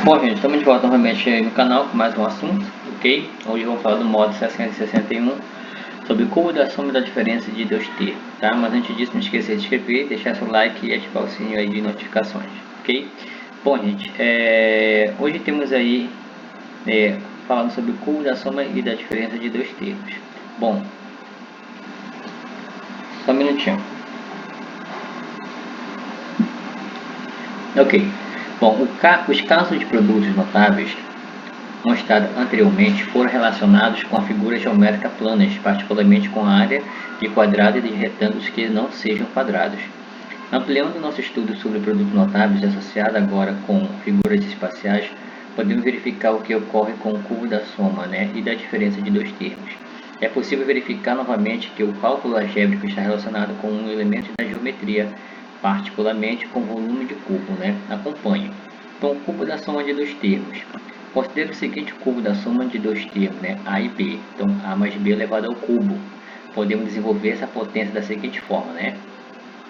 Bom, gente, estamos de volta novamente no canal com mais um assunto, ok? Hoje vamos falar do modo 661 sobre o cubo da soma da diferença de 2t, tá? Mas antes disso, não esqueça de se inscrever, deixar seu like e ativar o sininho aí de notificações, ok? Bom, gente, hoje temos aí falando sobre o cubo da soma e da diferença de dois termos. Bom, só um minutinho. Ok. Bom, os casos de produtos notáveis mostrados anteriormente foram relacionados com a figura geométrica planas, particularmente com a área de quadrados e de retângulos que não sejam quadrados. Ampliando nosso estudo sobre produtos notáveis associado agora com figuras espaciais, podemos verificar o que ocorre com o cubo da soma, e da diferença de dois termos. É possível verificar novamente que o cálculo algébrico está relacionado com um elemento da geometria, particularmente com o volume de cubo. Acompanhe. Então, o cubo da soma de dois termos. Considere o seguinte cubo da soma de dois termos, A e B. Então, A mais B elevado ao cubo. Podemos desenvolver essa potência da seguinte forma,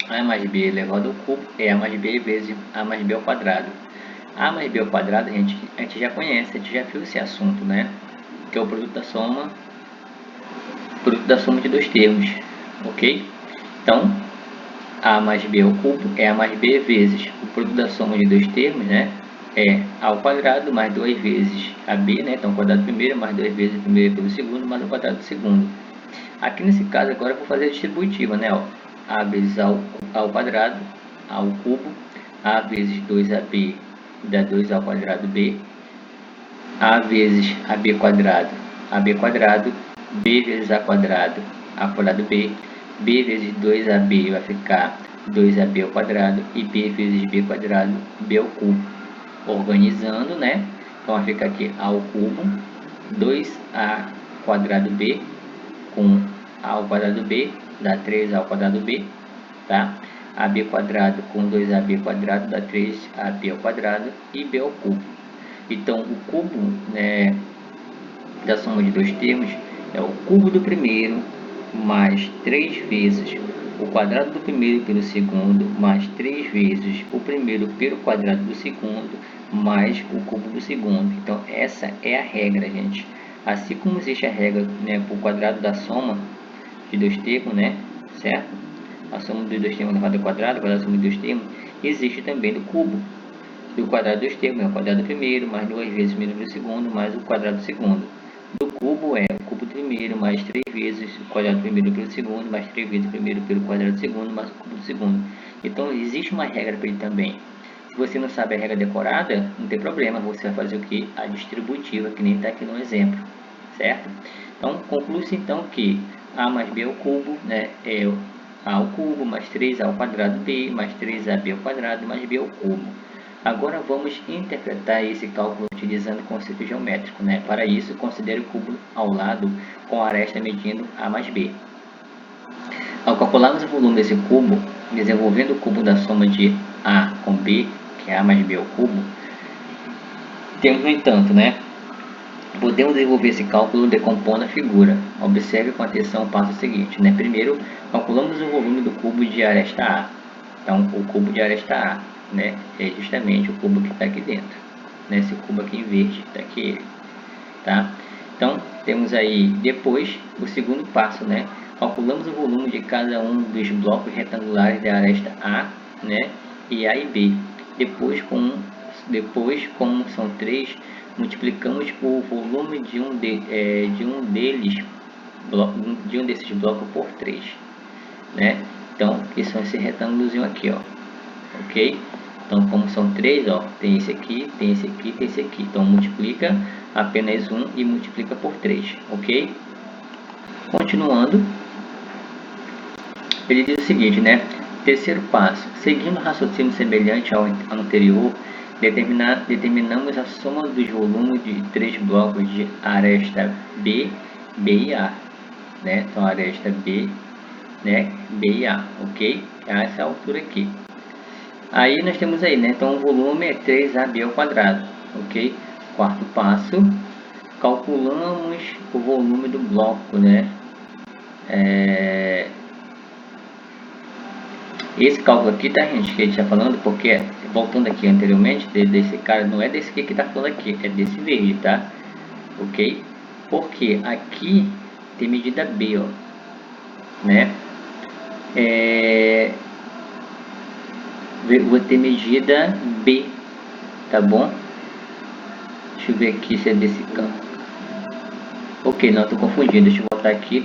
A mais B elevado ao cubo é A mais B vezes A mais B ao quadrado. A mais B ao quadrado a gente já conhece, a gente já viu esse assunto, que é o produto da soma de dois termos, ok? Então, A mais B ao cubo é A mais B vezes o produto da soma de dois termos, é A ao quadrado mais 2 vezes AB, então quadrado primeiro mais 2 vezes o primeiro pelo segundo mais o quadrado do segundo. Aqui nesse caso agora eu vou fazer a distributiva, A vezes A ao quadrado, A ao cubo, A vezes 2AB dá 2 ao quadrado B, A vezes AB quadrado, B vezes A quadrado B, B vezes 2AB vai ficar 2AB ao quadrado e B vezes B quadrado, B ao cubo. Organizando, então vai ficar aqui A ao cubo, 2A quadrado B com A ao quadrado B, dá 3A ao quadrado B, tá? AB quadrado com 2AB quadrado dá 3AB ao quadrado e B ao cubo. Então, o cubo, da soma de dois termos é o cubo do primeiro mais 3 vezes o quadrado do primeiro pelo segundo mais 3 vezes o primeiro pelo quadrado do segundo mais o cubo do segundo. Então, essa é a regra, gente. Assim como existe a regra para o quadrado da soma de dois termos, certo? A soma de dois termos elevado ao quadrado, a soma de dois termos, existe também do cubo. Do quadrado dos termos é o quadrado do primeiro, mais 2 vezes o primeiro pelo segundo, mais o quadrado do segundo. Do cubo é o cubo do primeiro, mais 3 vezes o quadrado do primeiro pelo segundo, mais 3 vezes o primeiro pelo quadrado do segundo, mais o cubo do segundo. Então, existe uma regra para ele também. Se você não sabe a regra decorada, não tem problema, você vai fazer o que? A distributiva, que nem está aqui no exemplo, certo? Então, conclui-se então que A mais B ao cubo, é A ao cubo, mais 3A ao quadrado B, mais 3AB ao quadrado, mais B ao cubo. Agora vamos interpretar esse cálculo utilizando o conceito geométrico. Para isso, considere o cubo ao lado com a aresta medindo A mais B. Ao calcularmos o volume desse cubo, desenvolvendo o cubo da soma de A com B, que é A mais B ao cubo, temos, no entanto, podemos desenvolver esse cálculo decompondo a figura. Observe com atenção o passo seguinte. Primeiro, calculamos o volume do cubo de aresta A. Então, o cubo de aresta A, é justamente o cubo que está aqui dentro. Esse cubo aqui em verde, está aqui ele. Tá? Então, temos aí depois o segundo passo, calculamos o volume de cada um dos blocos retangulares da aresta A, e A e B. Depois, como são três, multiplicamos o volume de um desses blocos por 3, Então, que são esse retângulozinho aqui, ok? Então, como são 3, tem esse aqui, tem esse aqui, tem esse aqui. Então, multiplica apenas um e multiplica por 3, ok? Continuando, ele diz o seguinte, terceiro passo, seguindo um raciocínio semelhante ao anterior, determinamos a soma dos volumes de 3 blocos de aresta B, B e A, Então, aresta B, B e A, ok? A essa altura aqui. Aí nós temos aí, então o volume é 3AB ao quadrado, ok? Quarto passo, calculamos o volume do bloco, Esse cálculo aqui, tá, gente, que a gente está falando, porque, voltando aqui anteriormente, desse cara, não é desse aqui que está falando aqui, é desse verde, tá? Ok? Porque aqui tem medida B, ó, né? Vou ter medida B, tá bom? Deixa eu ver aqui se é desse campo. Ok, não, estou confundindo. Deixa eu voltar aqui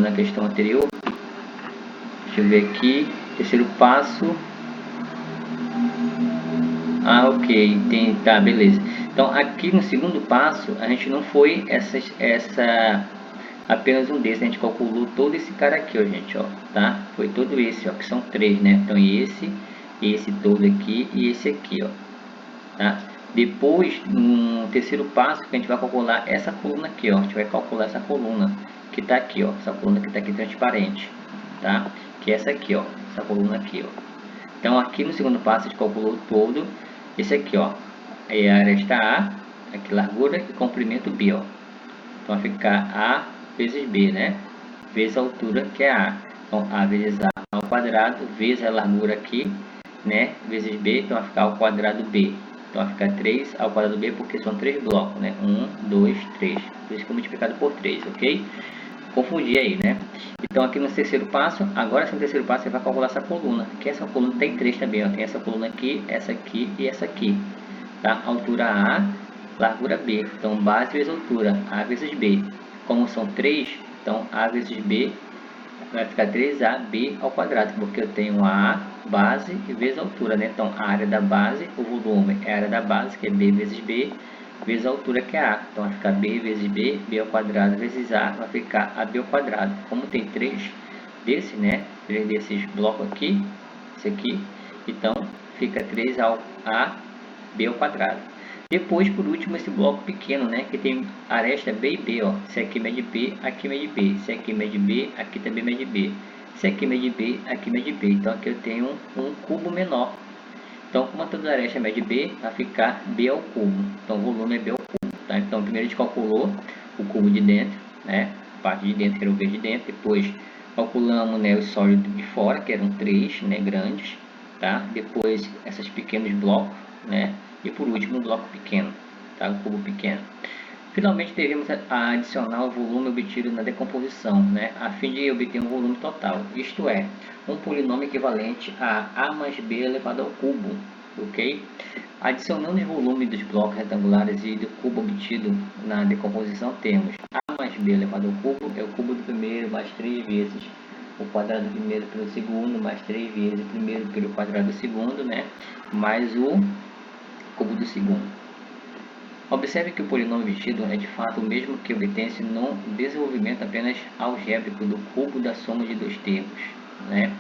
na questão anterior. Deixa eu ver aqui. Terceiro passo. Ah, ok. Tá, beleza. Então, aqui no segundo passo, a gente não foi apenas um desses. A gente calculou todo esse cara aqui, ó, gente, ó. Tá? Foi todo esse, ó, que são 3, né? Então, esse todo aqui e esse aqui, ó. Tá? Depois, no terceiro passo, que a gente vai calcular essa coluna aqui, ó. A gente vai calcular essa coluna que está aqui, ó. Essa coluna que está aqui transparente, tá? Que é essa aqui, ó. Essa coluna aqui, ó. Então, aqui no segundo passo, a gente calculou todo esse aqui, ó. Aí a aresta A, aqui largura e comprimento B, ó. Então, vai ficar A vezes B, né? Vezes a altura, que é A. Então, A vezes A ao quadrado, vezes a largura aqui, né? Vezes B, então vai ficar ao quadrado B. Então vai ficar 3 ao quadrado B, porque são 3 blocos, né? 1, 2, 3. Por isso que é multiplicado por 3, ok? Confundi aí, né? Então aqui no terceiro passo, agora sim no terceiro passo você vai calcular essa coluna. Que essa coluna tem 3 também, ó. Tem essa coluna aqui e essa aqui. Tá? Altura A, largura B. Então base vezes altura, A vezes B. Como são 3, então A vezes B vai ficar 3AB ao quadrado, porque eu tenho a base vezes a altura, né? Então, a área da base, o volume é a área da base, que é B vezes B, vezes a altura, que é A. Então, vai ficar B vezes B, B ao quadrado vezes A, vai ficar AB ao quadrado. Como tem 3 desse, né? 3 desses blocos aqui, esse aqui, então, fica 3 ao A, B ao quadrado. Depois, por último, esse bloco pequeno, né? Que tem aresta B e B, ó. Se aqui mede B, aqui mede B. Se aqui mede B, aqui também mede B. Se aqui mede B, aqui mede B. Então, aqui eu tenho um cubo menor. Então, como toda aresta mede B, vai ficar B ao cubo. Então, o volume é B ao cubo, tá? Então, primeiro a gente calculou o cubo de dentro, né? A parte de dentro, que era o V de dentro. Depois, calculamos, né, os sólidos de fora, que eram 3, né, grandes, tá? Depois, esses pequenos blocos, né? E por último, um bloco pequeno, tá? Um cubo pequeno. Finalmente, devemos adicionar o volume obtido na decomposição, né? A fim de obter um volume total, isto é, um polinômio equivalente a A mais B elevado ao cubo, ok? Adicionando os volumes dos blocos retangulares e do cubo obtido na decomposição, temos A mais B elevado ao cubo é o cubo do primeiro mais 3 vezes o quadrado do primeiro pelo segundo, mais 3 vezes o primeiro pelo quadrado do segundo, né? Mais o cubo do segundo. Observe que o polinômio obtido é de fato o mesmo que obtém-se no desenvolvimento apenas algébrico do cubo da soma de dois termos, né?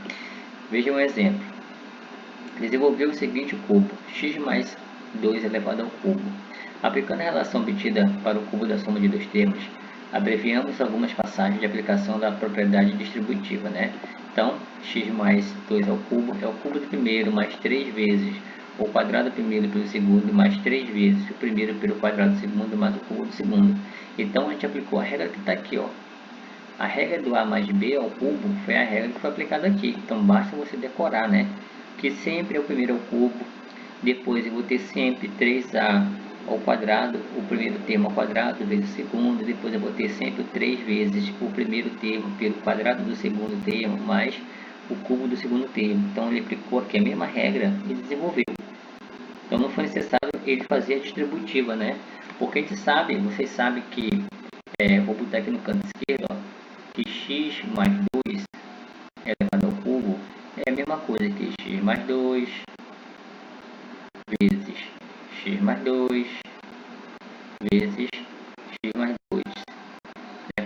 Veja um exemplo. Desenvolveu o seguinte cubo, x mais 2 elevado ao cubo. Aplicando a relação obtida para o cubo da soma de dois termos, abreviamos algumas passagens de aplicação da propriedade distributiva, né? Então, x mais 2 ao cubo é o cubo do primeiro mais 3 vezes o quadrado do primeiro pelo segundo mais 3 vezes o primeiro pelo quadrado do segundo mais o cubo do segundo. Então, a gente aplicou a regra que está aqui, ó. A regra do A mais B ao cubo foi a regra que foi aplicada aqui. Então, basta você decorar, né? Que sempre é o primeiro ao cubo, depois eu vou ter sempre 3A ao quadrado, o primeiro termo ao quadrado vezes o segundo, depois eu vou ter sempre 3 vezes o primeiro termo pelo quadrado do segundo termo, mais o cubo do segundo termo. Então, ele aplicou aqui a mesma regra e desenvolveu. Então, não foi necessário ele fazer a distributiva, né? Porque a gente sabe, vocês sabem que, vou botar aqui no canto esquerdo, ó, que x mais 2 elevado ao cubo é a mesma coisa que x mais 2 vezes x mais 2 vezes x mais 2.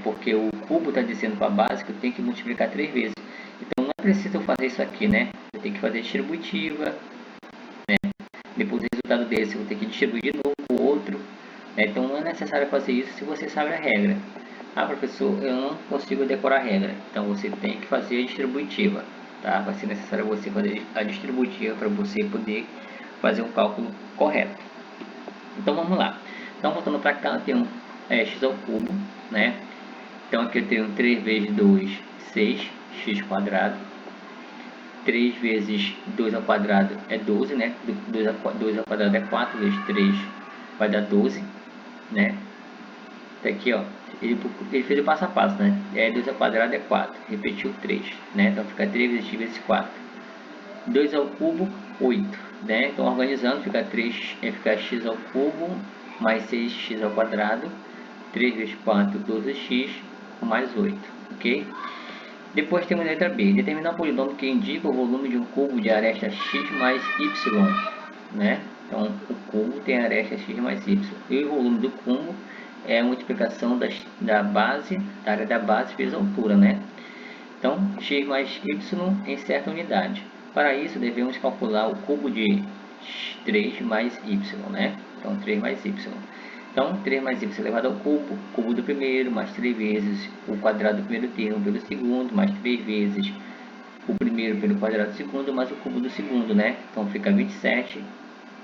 Porque o cubo está descendo para a base, que eu tenho que multiplicar 3 vezes. Então não é preciso fazer isso aqui, né? Eu tenho que fazer distributiva, né? Depois do resultado desse eu vou ter que distribuir de novo com o outro, né? Então não é necessário fazer isso se você sabe a regra. Ah, professor, eu não consigo decorar a regra. Então você tem que fazer a distributiva, tá? Vai ser necessário você fazer a distributiva para você poder fazer um cálculo correto. Então vamos lá. Então voltando para cá, eu tenho x ao cubo, né? Então aqui eu tenho 3 vezes 2, 6, x quadrado. 3 vezes 2 ao quadrado é 12, né? 2 ao quadrado é 4, vezes 3 vai dar 12, né? Tá aqui, ó. Ele fez o passo a passo, né? 2 ao quadrado é 4, repetiu 3, né? Então fica 3 vezes x vezes 4. 2 ao cubo, 8, né? Então organizando, fica x ao cubo mais 6x ao quadrado. 3 vezes 4, 12x, mais 8, ok? Depois temos a letra B. Determinar um polinômio que indica o volume de um cubo de aresta x mais y, né? Então, o cubo tem aresta x mais y. E o volume do cubo é a multiplicação da área da base vezes a altura, né? Então, x mais y em certa unidade. Para isso, devemos calcular o cubo de 3 mais y, né? Então, 3 mais y. Então, 3 mais y elevado ao cubo do primeiro, mais 3 vezes o quadrado do primeiro termo pelo segundo, mais 3 vezes o primeiro pelo quadrado do segundo, mais o cubo do segundo, né? Então, fica 27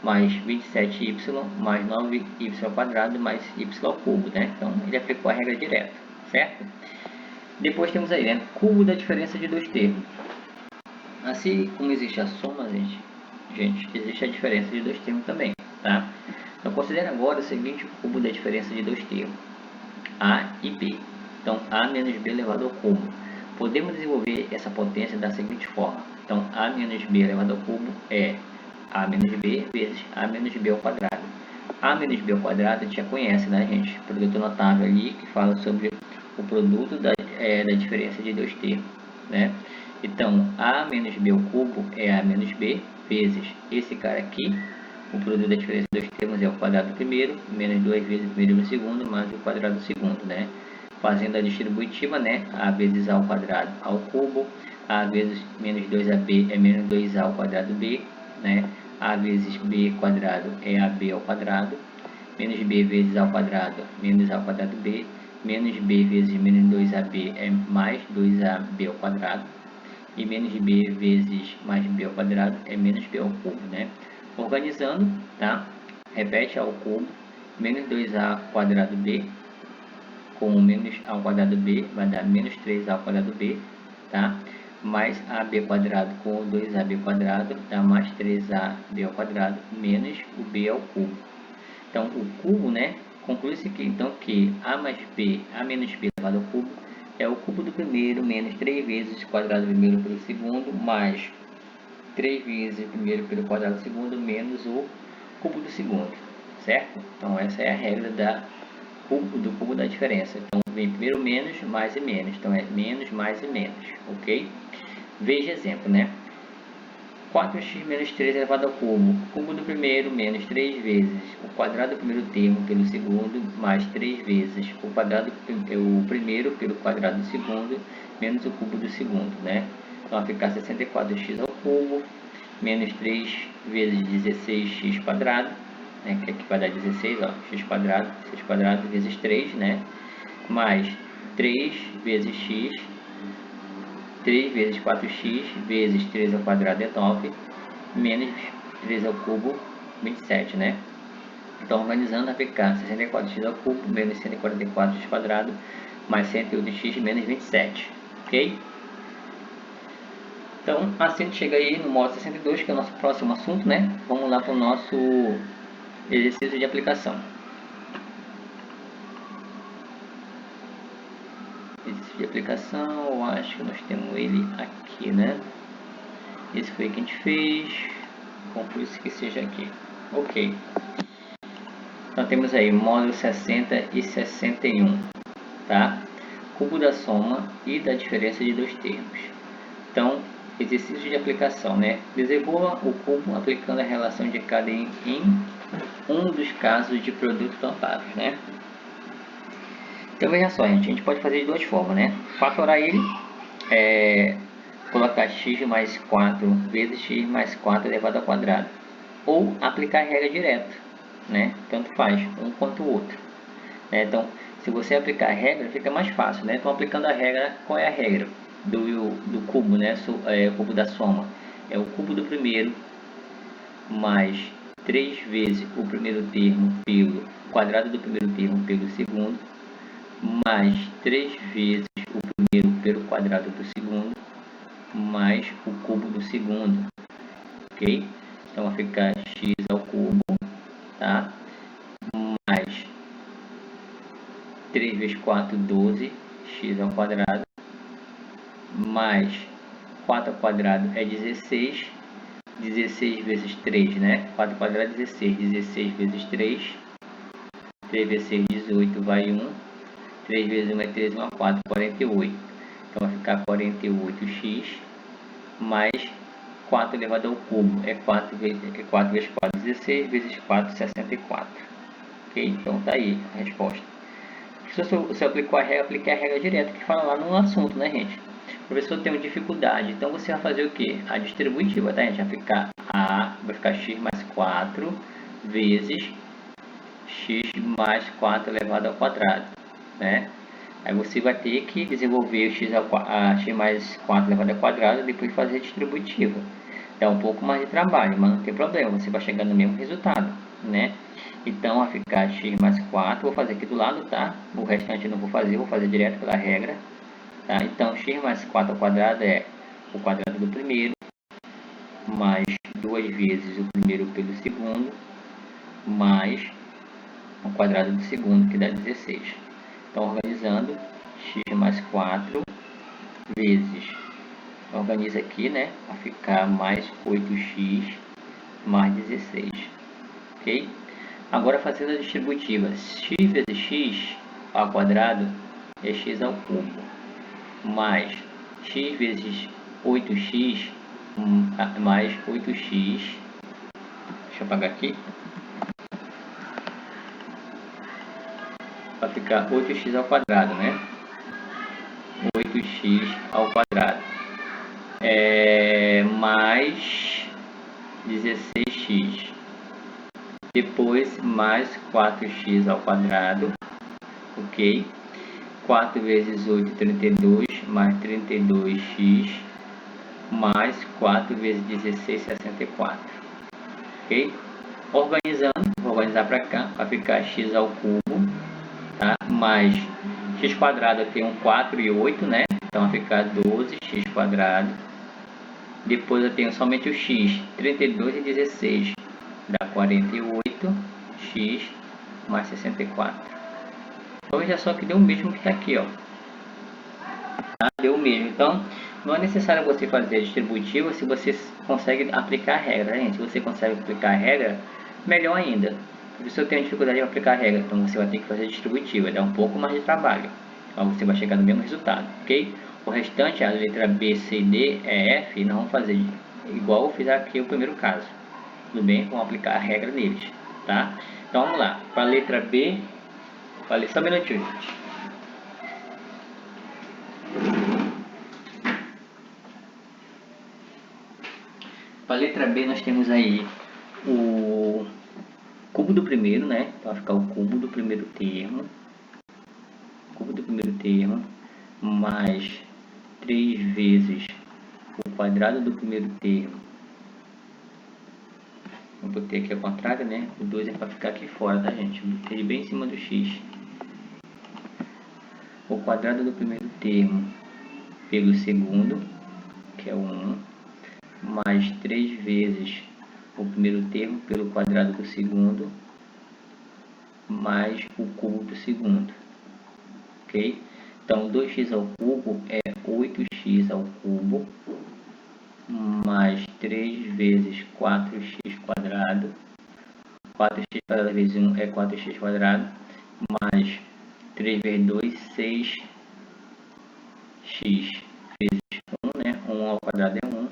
mais 27y mais 9y ao quadrado mais y ao cubo, né? Então, ele aplicou a regra direta, certo? Depois temos aí, né? Cubo da diferença de dois termos. Assim como existe a soma, gente, existe a diferença de dois termos também, tá? Então, considere agora o seguinte cubo da diferença de dois termos, A e B. Então, A menos B elevado ao cubo. Podemos desenvolver essa potência da seguinte forma. Então, A menos B elevado ao cubo é A menos B vezes A menos B ao quadrado. A menos B ao quadrado a gente já conhece, né, gente? Produto notável ali que fala sobre o produto da diferença de dois termos, né? Então, A menos B ao cubo é A menos B vezes esse cara aqui. O produto da diferença dos termos é o quadrado do primeiro, menos 2 vezes o primeiro no segundo, mais o quadrado do segundo, né? Fazendo a distributiva, né? A vezes A ao quadrado ao cubo, A vezes menos 2AB é menos 2A ao quadrado B, né? A vezes B quadrado é AB ao quadrado, menos B vezes A ao quadrado, menos A ao quadrado B, menos B vezes menos 2AB é mais 2AB ao quadrado, e menos B vezes mais B ao quadrado é menos B ao cubo, né? Organizando, tá? Repete ao cubo, menos 2A quadrado B, com menos A ao quadrado B, vai dar menos 3A ao quadrado B, tá? Mais AB quadrado com 2AB quadrado, dá mais 3AB ao quadrado, menos o B ao cubo. Então, o cubo, né? Conclui-se aqui, então, que A mais B, A menos B elevado ao cubo, é o cubo do primeiro, menos 3 vezes o quadrado do primeiro pelo segundo, mais 3 vezes o primeiro pelo quadrado do segundo, menos o cubo do segundo, certo? Então, essa é a regra do cubo da diferença. Então, vem primeiro menos, mais e menos. Então, é menos, mais e menos, ok? Veja exemplo, né? 4x menos 3 elevado ao cubo. Cubo do primeiro menos 3 vezes o quadrado do primeiro termo pelo segundo, mais 3 vezes o quadrado o primeiro pelo quadrado do segundo, menos o cubo do segundo, né? Então, vai ficar 64x ao cubo, menos 3 vezes 16x quadrado, né? Que aqui vai dar 16, ó, x quadrado vezes 3, né? Mais 3 vezes x, 3 vezes 4x vezes 3 ao quadrado é 9, menos 3 ao cubo, 27, né? Então, organizando, vai ficar 64x ao cubo, menos 144x quadrado, mais 108x, menos 27, ok? Então, assim a gente chega aí no módulo 62, que é o nosso próximo assunto, né? Vamos lá para o nosso exercício de aplicação. Exercício de aplicação, eu acho que nós temos ele aqui, né? Esse foi o que a gente fez. Conclui que seja aqui. Ok. Então, temos aí módulo 60 e 61, tá? Cubo da soma e da diferença de dois termos. Então, exercício de aplicação, né? Desenvolva o cubo aplicando a relação de cada em um dos casos de produtos notáveis, né? Então, veja só, gente, a gente pode fazer de duas formas, né? Fatorar ele, colocar x mais 4 vezes x mais 4 elevado ao quadrado. Ou aplicar a regra direta, né? Tanto faz, um quanto o outro, né? Então, se você aplicar a regra, fica mais fácil, né? Então, aplicando a regra, qual é a regra do cubo, né? O cubo da soma. É o cubo do primeiro mais 3 vezes o primeiro termo pelo quadrado do primeiro termo pelo segundo, mais 3 vezes o primeiro pelo quadrado do segundo, mais o cubo do segundo, ok? Então vai ficar x ao cubo, tá? Mais 3 vezes 4, 12, x ao quadrado, mais 4 ao quadrado é 16, 16 vezes 3, né? 4 ao quadrado é 16, 16 vezes 3, 3 vezes 6, 18, vai 1, 3 vezes 1 é 13, 1 é 4, 48. Então vai ficar 48x mais 4 elevado ao cubo, é 4 vezes 4, 16, vezes 4, 64. Ok? Então tá aí a resposta. Se você aplicou a regra, aplique a regra direta que fala lá no assunto, né, gente? O professor tem dificuldade, então você vai fazer o que? A distributiva, tá, gente? Vai ficar x mais 4 vezes x mais 4 elevado ao quadrado, né? Aí você vai ter que desenvolver x mais 4 elevado ao quadrado e depois fazer a distributiva. Dá um pouco mais de trabalho, mas não tem problema, você vai chegar no mesmo resultado, né? Então vai ficar x mais 4, vou fazer aqui do lado, tá? O restante eu não vou fazer direto pela regra, tá? Então x mais 4 ao quadrado é o quadrado do primeiro, mais 2 vezes o primeiro pelo segundo, mais o quadrado do segundo, que dá 16. Então, organizando, x mais 4 vezes, organiza aqui, né, vai ficar mais 8x mais 16, ok? Agora, fazendo a distributiva, x vezes x ao quadrado é x ao cubo, mais x vezes 8x mais 8x, deixa eu apagar aqui, vai ficar 8x ao quadrado, né? 8x ao quadrado mais 16x, depois mais 4x ao quadrado, ok? 4 vezes 8, 32, mais 32x, mais 4 vezes 16, 64, ok? Organizando, vou organizar para cá, vai ficar x ao cubo, tá? Mais x quadrado, eu tenho 4 e 8, né? Então vai ficar 12x quadrado. Depois eu tenho somente o x, 32 e 16, dá 48x mais 64. Então veja só que deu o mesmo que está aqui, ó. Tá? Deu o mesmo. Então não é necessário você fazer a distributiva se você consegue aplicar a regra, gente. Se você consegue aplicar a regra, melhor ainda. Se eu tenho dificuldade de aplicar a regra, então você vai ter que fazer a distributiva, dá um pouco mais de trabalho, então você vai chegar no mesmo resultado, ok? O restante, a letra B, C, D, E, F, nós vamos fazer igual eu fiz aqui o primeiro caso, tudo bem? Vamos aplicar a regra neles, tá? Então vamos lá, para a letra B, falei só um minutinho. Para a letra B nós temos aí o cubo do primeiro, né? Então vai ficar o cubo do primeiro termo, mais 3 vezes o quadrado do primeiro termo. Eu botei aqui ao contrário, né? O 2 é para ficar aqui fora, tá, gente? Eu botei ele bem em cima do x. O quadrado do primeiro termo pelo segundo, que é o 1, mais 3 vezes o primeiro termo pelo quadrado do segundo, mais o cubo do segundo, ok? Então, 2x ao cubo é 8x ao cubo, mais 3 vezes 4x quadrado, 4x quadrado vezes 1 é 4x quadrado, mais 3 vezes 2, 6x vezes 1, né? 1 ao quadrado é 1,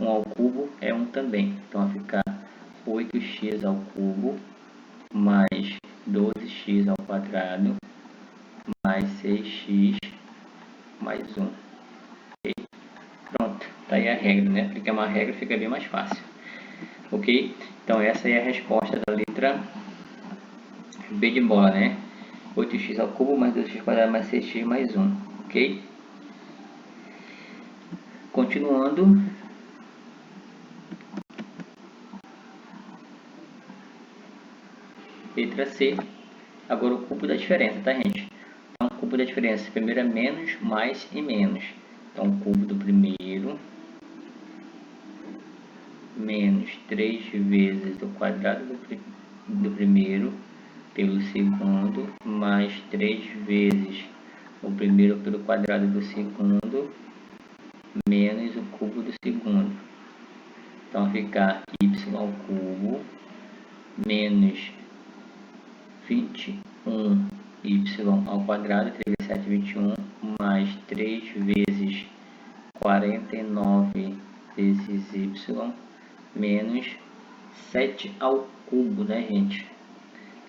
1 ao cubo é 1 também. Então vai ficar 8x ao cubo, mais 12x ao quadrado, mais 6x mais 1. Okay? Pronto, tá aí a regra, né? Aplicar uma regra fica bem mais fácil. Ok? Então essa é a resposta da letra B de bola, né? 8x ao cubo mais 2x quadrado mais 6x mais 1. Ok? Continuando. Letra C. Agora o cubo da diferença, tá, gente? Então, o cubo da diferença. Primeiro é menos, mais e menos. Então, o cubo do primeiro menos 3 vezes o quadrado do primeiro pelo segundo, mais 3 vezes o primeiro pelo quadrado do segundo, menos o cubo do segundo. Então, ficar y ao cubo menos 21y ao quadrado, 3 vezes 7, 21, mais 3 vezes 49 vezes y, menos 7 ao cubo, né, gente?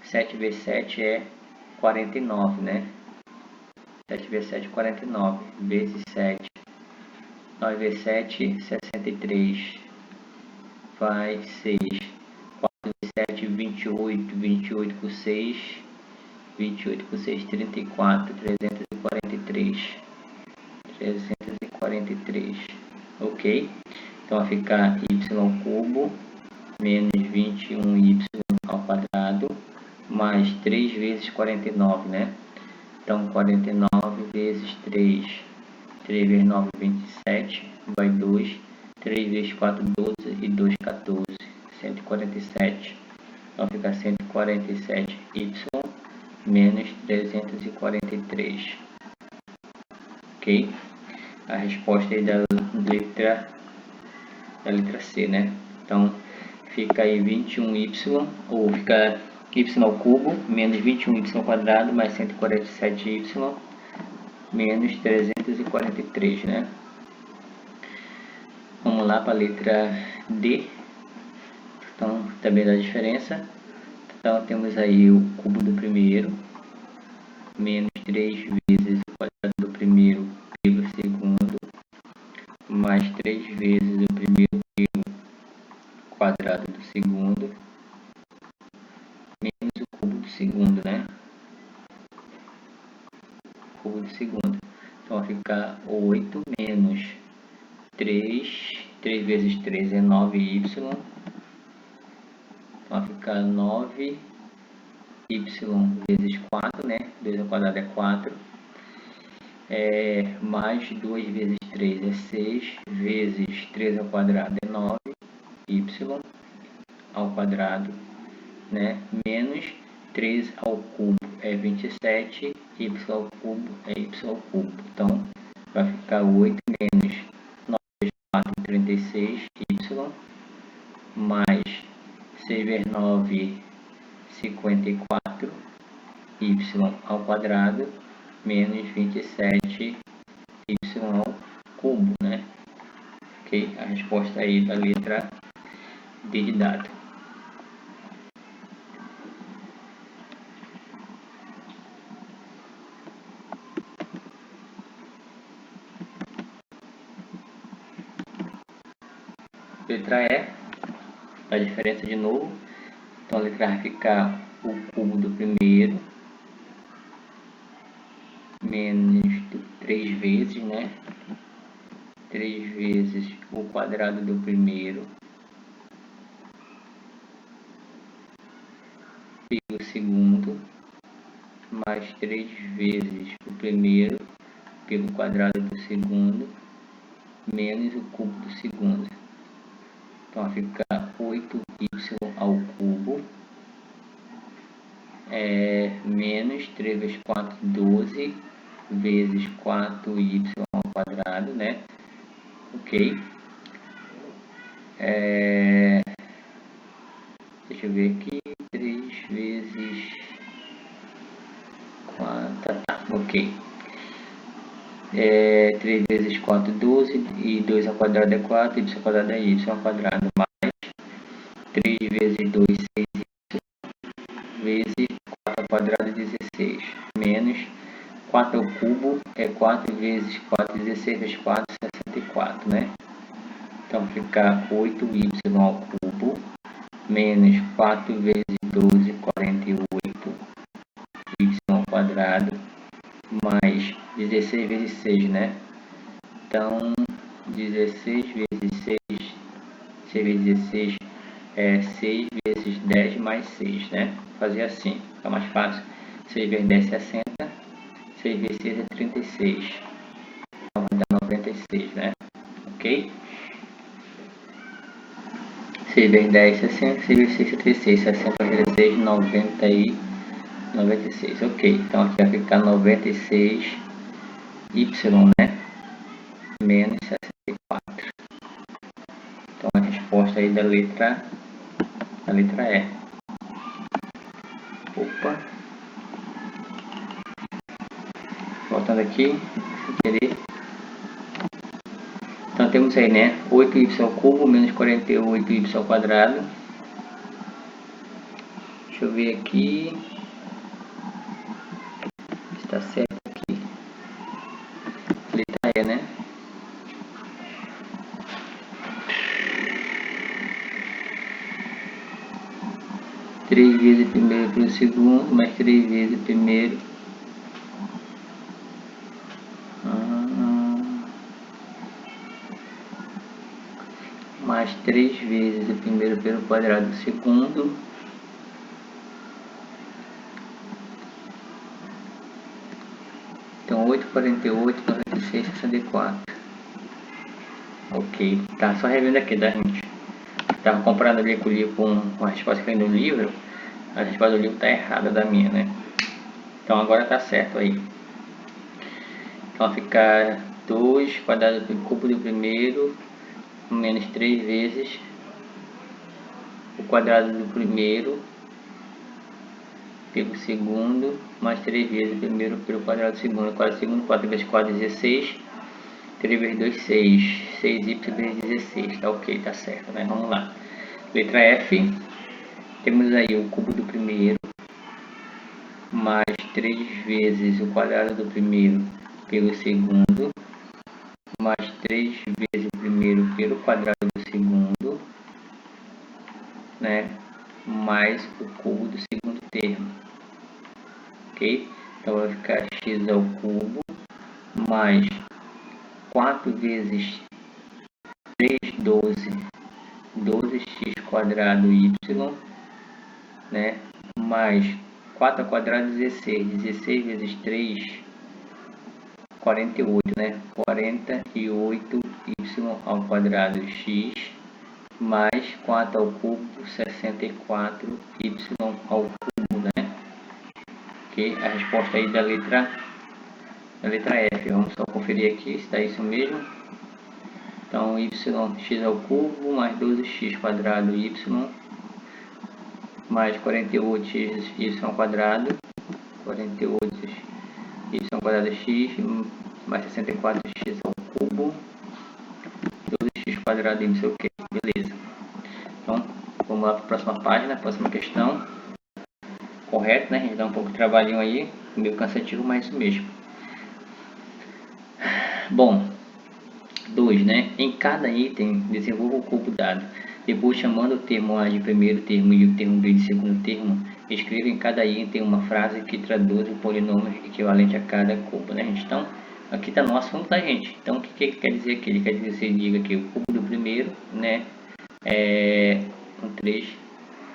7 vezes 7 é 49, né? 7 vezes 7 é 49, vezes 7. 9 vezes 7, 63. Vai 6. 4 vezes 7, 28. 28 com 6. 28 com 6, 34. 343. 343. Ok? Então vai ficar y ao cubo menos 21y ao quadrado mais 3 vezes 49, né? Então 49 vezes 3. 3 vezes 9, 27. Vai 2. 3 vezes 4, 12. E 2, 14. 147. Então fica 147y menos 343. Ok? A resposta é da letra C, né? Então fica aí 21y, ou fica y ao cubo menos 21y ao quadrado mais 147y menos 343, né? Vamos lá para a letra D. Então, também dá diferença. Então, temos aí o cubo do primeiro menos 3 vezes o quadrado do primeiro pelo segundo mais 3 vezes o primeiro pelo quadrado do segundo menos o cubo do segundo, né? Cubo do segundo. Então vai ficar 8 menos 3. 3 vezes 3 é 9y. Então vai ficar 9y vezes 4, né? 2 ao quadrado é 4. Mais 2 vezes 3 é 6. Vezes 3 ao quadrado é 9y ao quadrado, né? Menos 3 ao cubo é 27, y ao cubo é y ao cubo. Então, vai ficar 8 menos 9 vezes 4, 36, y, mais 6 vezes 9, 54, y ao quadrado, menos 27, y ao cubo, né? Ok? A resposta aí da letra D de dado. Letra E, a diferença de novo. Então a letra vai ficar o cubo do primeiro menos 3 vezes, né? 3 vezes o quadrado do primeiro pelo segundo mais 3 vezes o primeiro pelo quadrado do segundo menos o cubo do segundo. Então vai ficar 8y ao cubo menos 3 vezes 4, 12 vezes 4y ao quadrado, né? Ok. Deixa eu ver aqui. 3 vezes 4. Tá, ok. 3 vezes 4, 12. E 2 ao quadrado é 4. Y ao quadrado é y ao quadrado. Mais 3 vezes 2, 6y. Vezes 4 ao quadrado, 16. Menos 4 ao cubo é 4 vezes 4, 16 vezes 4, 64, né? Então fica 8y ao cubo menos 4 vezes 12, 48, y ao quadrado, mais 16 vezes 6, né? Então 16 vezes 6, 6 vezes 16 é 6 vezes 10 mais 6, né? Vou fazer assim, fica mais fácil. 6 vezes 10 é 60, 6 vezes 6 é 36. Então vai dar 96, né? Ok? 6 vezes 10, 60, 6 vezes 6, 36, 60 vezes 6, 90 e 96, ok. Então aqui vai ficar 96y, né? Menos 64. Então a resposta aí da letra E. Opa. Voltando aqui, sem querer. Então temos aí, né? 8y ao cubo menos 48y ao quadrado. Deixa eu ver aqui. Está certo aqui. Letra E, né? Três vezes primeiro pelo segundo, mais 3 vezes primeiro. Mais 3 vezes o primeiro pelo quadrado do segundo. Então 8, 48, 96, 64. Ok, tá, só revendo aqui, tá, gente? Tava comparando ali com a resposta que tem no livro. A resposta do livro tá errada da minha, né? Então agora tá certo aí. Então vai ficar 2 quadrado do cubo do primeiro menos 3 vezes o quadrado do primeiro pelo segundo mais 3 vezes o primeiro pelo quadrado do segundo. Quadrado do segundo, 4 vezes 4, 16. 3 vezes 2, 6. 6y vezes 16. Tá ok, tá certo, né? Vamos lá. Letra F. Temos aí o cubo do primeiro mais 3 vezes o quadrado do primeiro pelo segundo mais 3 vezes o primeiro pelo quadrado do segundo, né? Mais o cubo do segundo termo. Ok? Então vai ficar x ao cubo mais 4 vezes 3, 12, 12x quadrado y, né? Mais 4 ao quadrado, 16, 16 vezes 3, 48, né? 48y ao quadrado x mais 4 ao cubo, 64y ao cubo, né? Ok? A resposta aí da letra F. Vamos só conferir aqui se está isso mesmo. Então, x ao cubo mais 12x quadrado y mais 48y ao quadrado, 48y ao quadrado x mais 64x ao cubo, 12x quadrado y, ok, beleza. Então, vamos lá para a próxima página, próxima questão. Correto, né? A gente dá um pouco de trabalhinho aí, meio cansativo, mas isso mesmo. Bom, 2, né? Em cada item, desenvolva o cubo dado. Depois, chamando o termo A de primeiro termo e o termo B de segundo termo, escreva em cada item uma frase que traduz o polinômio equivalente a cada cubo, né, gente? Então, aqui está nosso assunto, tá, gente? Então, o que ele quer dizer aqui? Ele quer dizer que você diga que o cubo do primeiro, né, é 3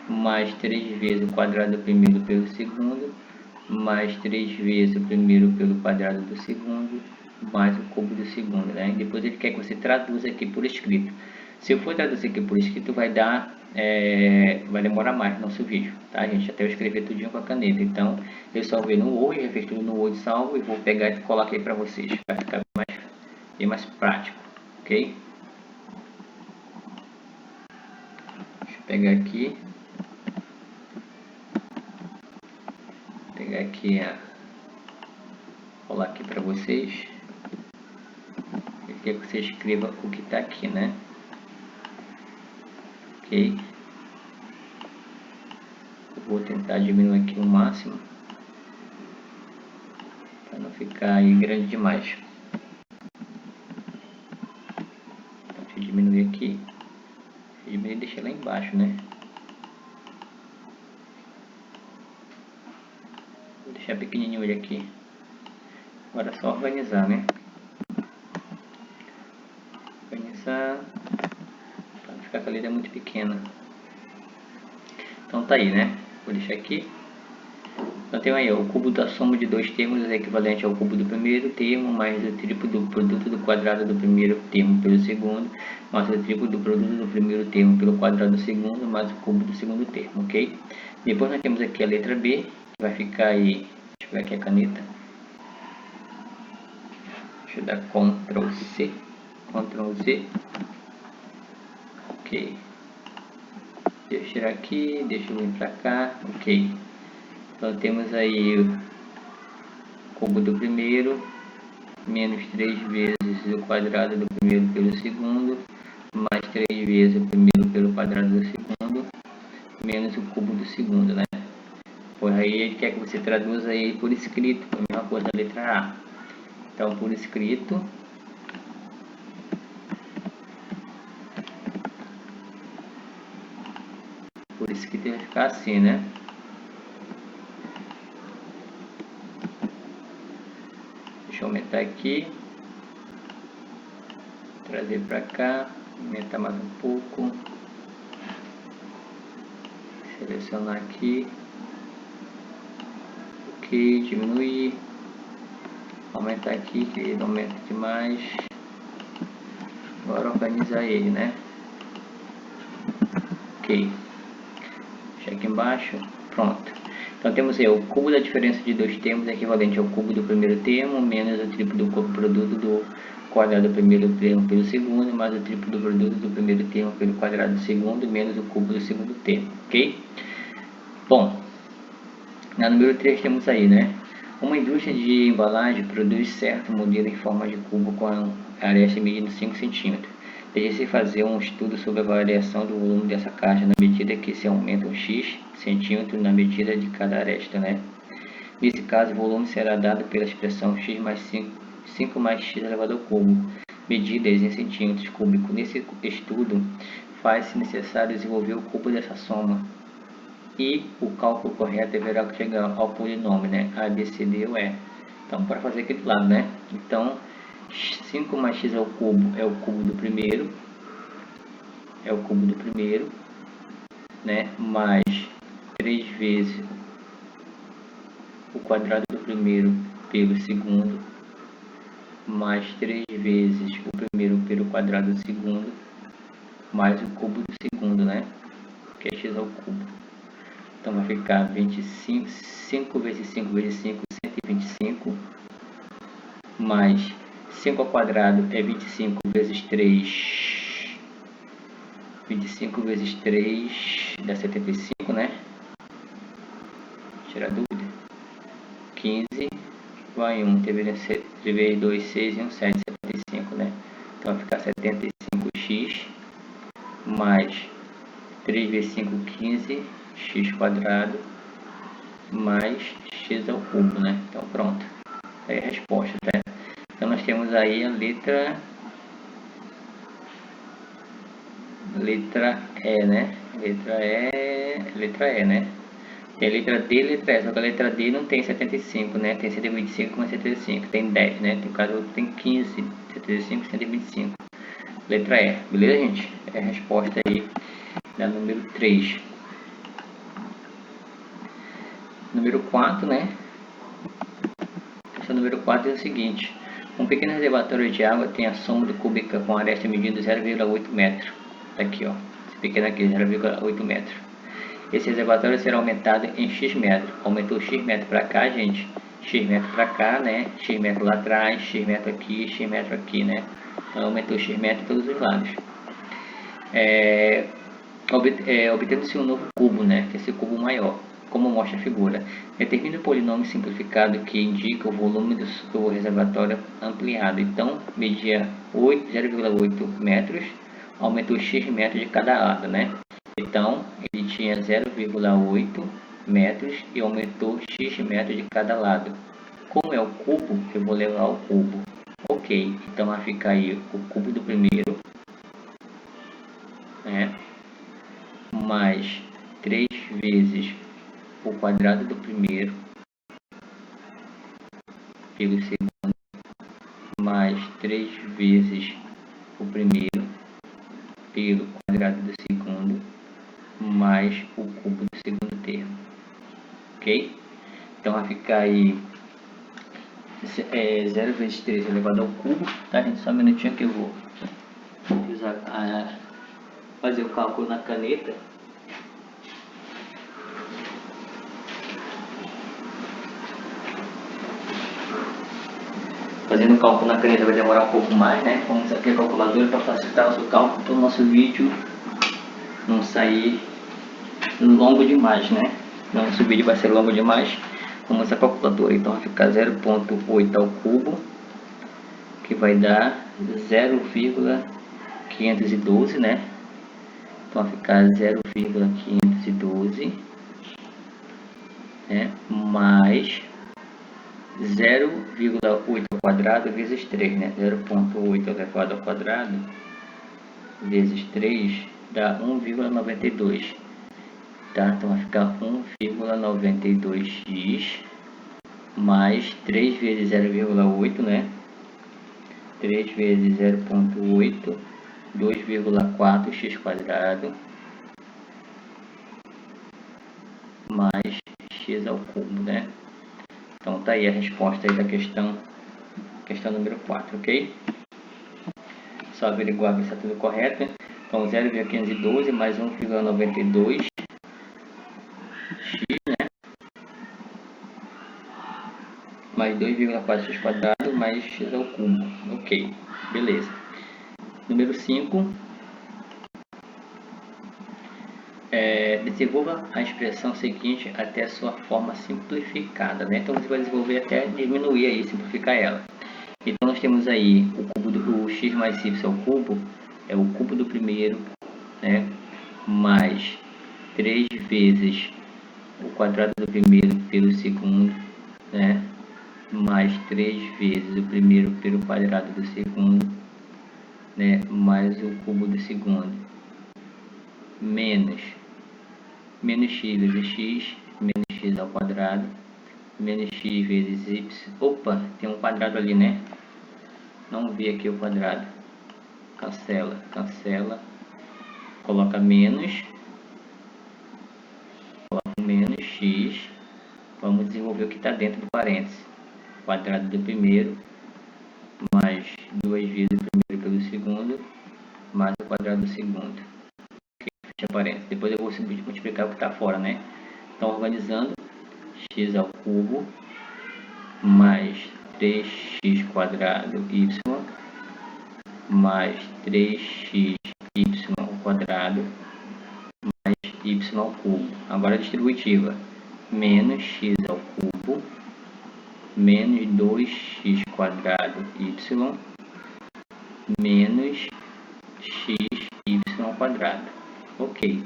mais 3 vezes o quadrado do primeiro pelo segundo, mais 3 vezes o primeiro pelo quadrado do segundo, mais o cubo do segundo, né? Depois ele quer que você traduza aqui por escrito. Se eu for traduzir aqui por escrito, vai demorar mais no nosso vídeo, tá, gente? Até eu escrever tudinho com a caneta. Então, eu salvei no Word, já fiz tudo no Word salvo e vou pegar e colocar aí para vocês. Vai ficar bem mais prático, ok? Deixa eu pegar aqui. Pegar aqui colar aqui para vocês. Ele quer que você escreva o que está aqui, né? Ok. Eu vou tentar diminuir aqui o máximo para não ficar aí grande demais. Então, deixa eu diminuir aqui. Diminuir e deixar lá embaixo, né? Vou deixar pequenininho ele aqui. Agora é só organizar, né? Organizar para não ficar com a letra muito pequena. Então tá aí, né? Vou deixar aqui. Então tem aí, o cubo da soma de dois termos é equivalente ao cubo do primeiro termo, mais o triplo do produto do quadrado do primeiro termo pelo segundo, mais o triplo do produto do primeiro termo pelo quadrado do segundo, mais o cubo do segundo termo, ok? Depois nós temos aqui a letra B, que vai ficar aí, deixa eu ver aqui a caneta. Deixa eu dar Ctrl C, Ctrl Z, ok. Deixa eu tirar aqui, deixa eu vir para cá, ok. Então temos aí o cubo do primeiro, menos 3 vezes o quadrado do primeiro pelo segundo, mais 3 vezes o primeiro pelo quadrado do segundo, menos o cubo do segundo, né? Por aí ele quer que você traduza aí por escrito, a mesma coisa da letra A. Então, por escrito, vai ficar assim, né? Deixa eu aumentar aqui, trazer para cá, aumentar mais um pouco, selecionar aqui, ok, diminuir, aumentar aqui que ele não aumenta demais. Agora organizar ele, né? Ok, deixa aqui embaixo, pronto. Então temos aí o cubo da diferença de dois termos é equivalente ao cubo do primeiro termo menos o triplo do produto do quadrado do primeiro termo pelo segundo, mais o triplo do produto do primeiro termo pelo quadrado do segundo, menos o cubo do segundo termo, ok? Bom, na número 3 temos aí, né? Uma indústria de embalagem produz certo modelo em forma de cubo com a aresta medindo 5 cm. Deixe-se fazer um estudo sobre a variação do volume dessa caixa na medida que se aumenta um x centímetro na medida de cada aresta, né? Nesse caso, o volume será dado pela expressão x mais 5 mais x elevado ao cubo, medidas em centímetros cúbicos. Nesse estudo, faz-se necessário desenvolver o cubo dessa soma e o cálculo correto deverá chegar ao polinômio, né? A, B, C, D ou E. Então, para fazer aqui do lado, né? Então, 5 mais x ao cubo é o cubo do primeiro, né? Mais 3 vezes o quadrado do primeiro pelo segundo, mais 3 vezes o primeiro pelo quadrado do segundo, mais o cubo do segundo, né? Que é x ao cubo. Então vai ficar 25, 5 vezes 5 vezes 5, 125, mais 5 ao quadrado é 25 vezes 3, 25 vezes 3 dá 75, né? Tirar dúvida. 15, vai 1, teve 2, 6 e 1, 7, 75, né? Então vai ficar 75x mais 3 vezes 5, 15, x quadrado mais x ao cubo, né? Então pronto, aí a resposta, tá? Então nós temos aí a letra E, né? Letra E, né? Tem a letra D e letra E, só que a letra D não tem 75, né? Tem 125 mais 75, tem 10, né? Tem caso outro tem 15, 75, 125. Letra E, beleza, gente? É a resposta aí da número 3. Número 4, né? Essa número 4 é o seguinte: um pequeno reservatório de água tem a sombra cúbica com aresta medindo 0,8 metros. Tá aqui, ó. Esse pequeno aqui, 0,8 metros. Esse reservatório será aumentado em x metros. Aumentou x metro para cá, gente. X metro para cá, né? X metro lá atrás, x metro aqui, né? Então aumentou x metro em todos os lados. Obtendo-se um novo cubo, né? Que é esse cubo maior, como mostra a figura. Determine o polinômio simplificado que indica o volume do reservatório ampliado. Então, media 0,8 metros, aumentou x metros de cada lado, né? Então, ele tinha 0,8 metros e aumentou x metros de cada lado. Como é o cubo, eu vou levar o cubo. Ok, então vai ficar aí o cubo do primeiro, né? Mais 3 vezes o quadrado do primeiro pelo segundo, mais 3 vezes o primeiro pelo quadrado do segundo, mais o cubo do segundo termo. Ok? Então Então vai ficar aí 0 vezes 3 elevado ao cubo, tá gente? Só um minutinho que eu vou fazer o cálculo na caneta. Fazendo o cálculo na caneta vai demorar um pouco mais, né? Vamos aqui a calculadora para facilitar o seu cálculo, para o nosso vídeo não sair longo demais, né? Nosso vídeo vai ser longo demais. Vamos a calculadora, então vai ficar 0,8 ao cubo, que vai dar 0,512, né? Então vai ficar 0,512, né? Mais 0,8 ao quadrado vezes 3, né? 0,8 elevado ao quadrado vezes 3 dá 1,92, tá? Então vai ficar 1,92x mais 3 vezes 0,8, né? 3 vezes 0,8, 2,4x quadrado mais x ao cubo, né? Então tá aí a resposta aí da questão número 4, ok? Só averiguar se está tudo correto, né? Então 0,512 mais 1,92x, né? Mais 2,4x quadrado mais x ao cubo. Ok, beleza. Número 5. Desenvolva a expressão seguinte até a sua forma simplificada, né? Então você vai desenvolver até diminuir aí, simplificar ela. Então nós temos aí o cubo do x mais y ao cubo, é o cubo do primeiro, né? Mais 3 vezes o quadrado do primeiro pelo segundo, né? Mais 3 vezes o primeiro pelo quadrado do segundo, né? Mais o cubo do segundo, menos x vezes x, menos x ao quadrado, menos x vezes y. Opa, tem um quadrado ali, né? Não vi aqui o quadrado. Cancela, coloca menos x. Vamos desenvolver o que está dentro do parênteses. Quadrado do primeiro mais 2 vezes o primeiro pelo segundo mais o quadrado do segundo. Fecha parênteses. Depois eu vou multiplicar o que está fora, né? Então organizando, x ao cubo mais 3x quadrado y mais 3xy ao quadrado mais y ao cubo. Agora a distributiva, menos x ao cubo menos 2x quadrado y menos xy ao quadrado. Ok,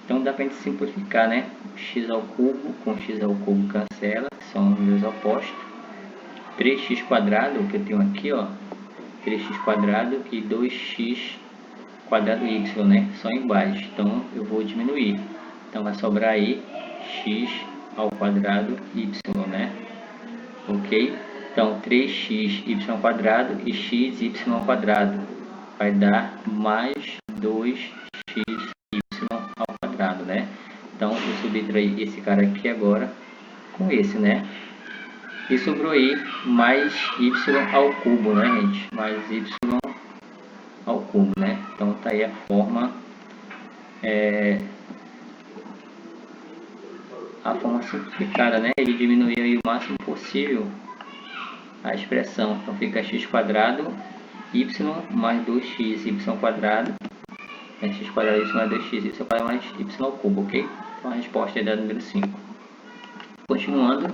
então dá para a gente simplificar, né? X ao cubo com x ao cubo cancela, são números opostos. 3x quadrado, que eu tenho aqui, ó, 3x quadrado e 2x quadrado y, né? Só embaixo, então eu vou diminuir. Então vai sobrar aí x ao quadrado y, né? Ok? Então 3xy quadrado e xy ao quadrado vai dar mais 2xy ao quadrado, né? Então eu subtraí esse cara aqui agora com esse, né? E sobrou aí mais y ao cubo, né, gente? Mais y ao cubo, né? Então tá aí a forma simplificada, né? Ele diminuir aí o máximo possível a expressão. Então fica x quadrado y mais 2x y quadrado, x quadrado y mais 2x y quadrado mais y ao cubo, ok? Então a resposta é da número 5. Continuando,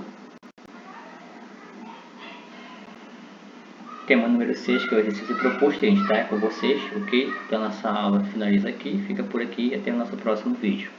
tema número 6, que é o exercício proposto, a gente está com vocês, ok? Então nossa aula finaliza aqui, fica por aqui e até o nosso próximo vídeo.